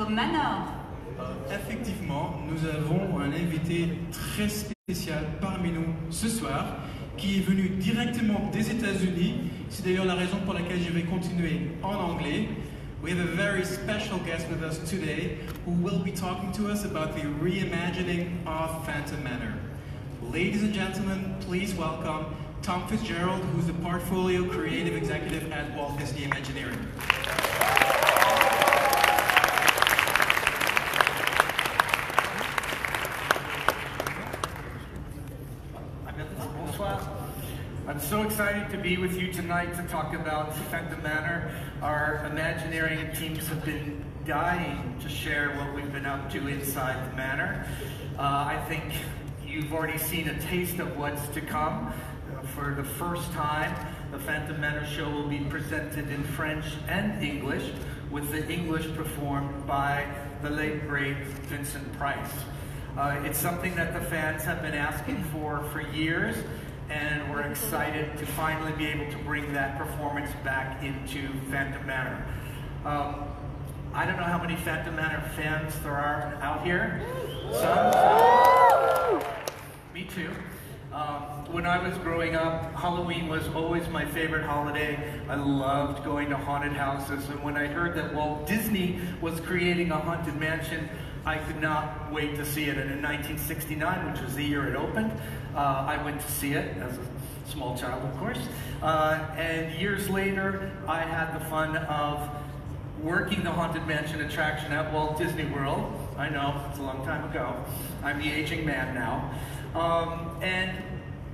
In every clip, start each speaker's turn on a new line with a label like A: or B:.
A: Phantom Manor.
B: Effectivement, nous avons un invité très spécial parmi nous ce soir, qui est venu directement des États-Unis. C'est d'ailleurs la raison pour laquelle je vais continuer en anglais. We have a very special guest with us today who will be talking to us about the reimagining of Phantom Manor. Ladies and gentlemen, please welcome Tom Fitzgerald, who's the Portfolio Creative Executive at Walt Disney Imagineering.
C: I'm so excited to be with you tonight to talk about Phantom Manor. Our Imagineering teams have been dying to share what we've been up to inside the manor. I think you've already seen a taste of what's to come. For the first time, the Phantom Manor show will be presented in French and English, with the English performed by the late great Vincent Price. It's something that the fans have been asking for years, and we're excited to finally be able to bring that performance back into Phantom Manor. I don't know how many Phantom Manor fans there are out here. Some? Me too. When I was growing up, Halloween was always my favorite holiday. I loved going to haunted houses, and when I heard that Walt Disney was creating a haunted mansion, I could not wait to see it. And in 1969, which was the year it opened, I went to see it as a small child, of course. And years later, I had the fun of working the Haunted Mansion attraction at Walt Disney World. I know, it's a long time ago. I'm the aging man now. And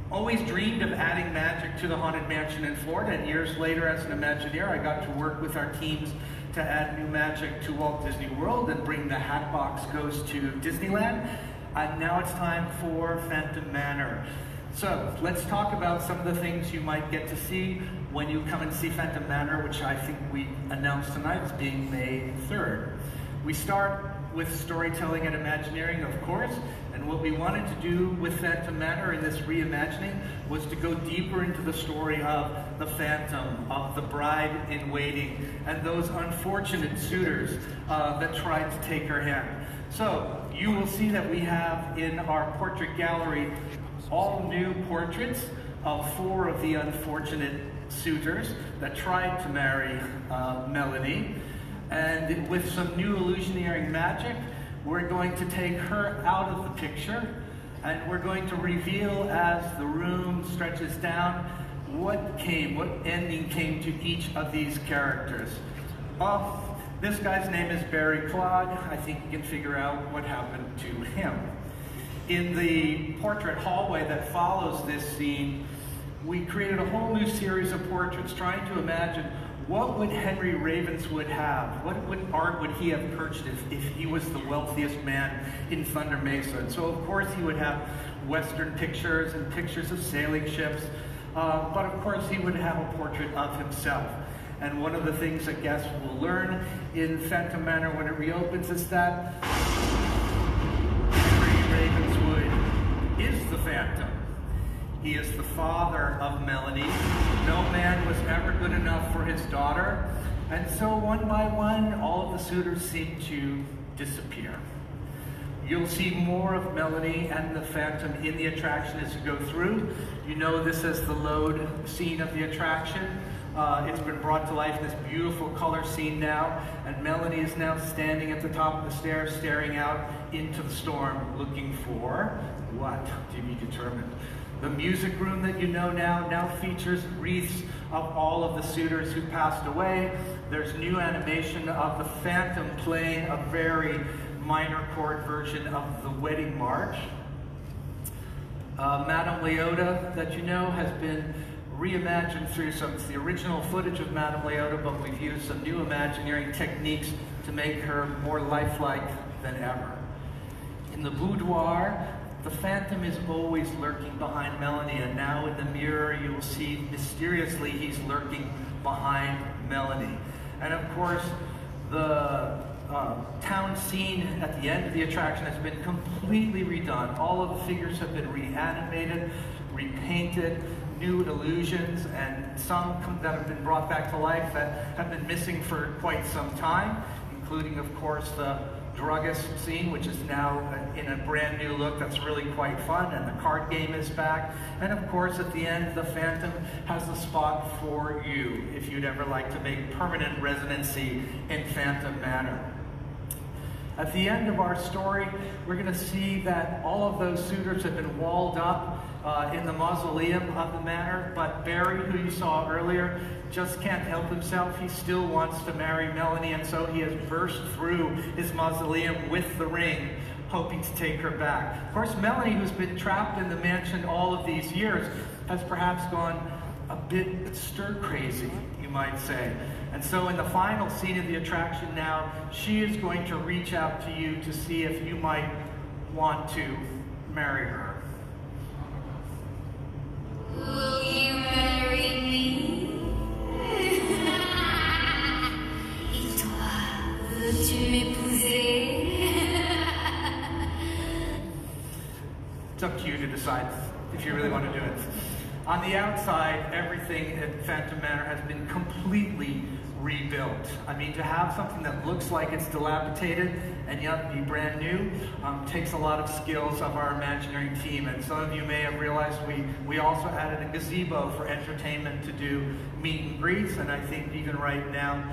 C: always dreamed of adding magic to the Haunted Mansion in Florida. And years later, as an Imagineer, I got to work with our teams to add new magic to Walt Disney World and bring the Hatbox Ghost to Disneyland. And now it's time for Phantom Manor. So let's talk about some of the things you might get to see when you come and see Phantom Manor, which I think we announced tonight as being May 3rd. We start with storytelling and Imagineering, of course, and what we wanted to do with Phantom Manor in this reimagining was to go deeper into the story of the Phantom, of the bride in waiting, and those unfortunate suitors that tried to take her hand. So you will see that we have in our portrait gallery all new portraits of 4 of the unfortunate suitors that tried to marry Melanie. And with some new illusionary magic, we're going to take her out of the picture, and we're going to reveal as the room stretches down what ending came to each of these characters. This guy's name is Barry Claude. I think you can figure out what happened to him. In the portrait hallway that follows this scene, we created a whole new series of portraits trying to imagine what would Henry Ravenswood have? What art would he have purchased if he was the wealthiest man in Thunder Mesa? And so of course he would have Western pictures and pictures of sailing ships, but of course he would have a portrait of himself. And one of the things that guests will learn in Phantom Manor when it reopens is that Henry Ravenswood is the Phantom. He is the father of Melanie. No man was ever good enough for his daughter. And so one by one, all of the suitors seem to disappear. You'll see more of Melanie and the Phantom in the attraction as you go through. You know this as the load scene of the attraction. It's been brought to life in this beautiful color scene now, and Melanie is now standing at the top of the stairs, staring out into the storm, looking for what to be determined. The music room that you know now features wreaths of all of the suitors who passed away. There's new animation of the Phantom playing a very minor chord version of the Wedding March. Madame Leota, that you know, has been reimagined through it's the original footage of Madame Leota, but we've used some new Imagineering techniques to make her more lifelike than ever. In the boudoir, the Phantom is always lurking behind Melanie, and now in the mirror you will see mysteriously he's lurking behind Melanie. And of course, the town scene at the end of the attraction has been completely redone. All of the figures have been reanimated, repainted, new illusions, and some that have been brought back to life that have been missing for quite some time, including, of course, the druggist scene, which is now in a brand new look that's really quite fun, and the card game is back. And of course, at the end, the Phantom has a spot for you, if you'd ever like to make permanent residency in Phantom Manor. At the end of our story, we're going to see that all of those suitors have been walled up in the mausoleum of the manor, but Barry, who you saw earlier, just can't help himself. He still wants to marry Melanie, and so he has burst through his mausoleum with the ring, hoping to take her back. Of course, Melanie, who's been trapped in the mansion all of these years, has perhaps gone a bit stir-crazy, you might say. And so in the final scene of the attraction now, she is going to reach out to you to see if you might want to marry her.
A: Will you marry me? Et toi, veux-tu m'épouser?
C: It's up to you to decide if you really want to do it. On the outside, everything at Phantom Manor has been completely rebuilt. I mean, to have something that looks like it's dilapidated and yet be brand new takes a lot of skills of our Imagineering team. And some of you may have realized we also added a gazebo for entertainment to do meet and greets. And I think even right now,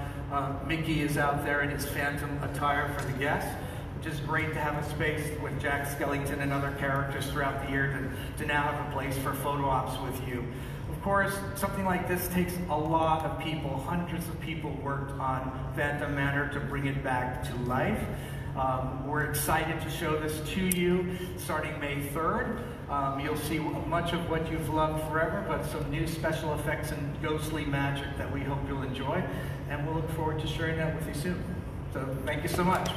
C: Mickey is out there in his Phantom attire for the guests, which is great to have a space with Jack Skellington and other characters throughout the year to now have a place for photo ops with you. Of course, something like this takes a lot of people. Hundreds of people worked on Phantom Manor to bring it back to life. We're excited to show this to you starting May 3rd. You'll see much of what you've loved forever, but some new special effects and ghostly magic that we hope you'll enjoy. And we'll look forward to sharing that with you soon. So thank you so much.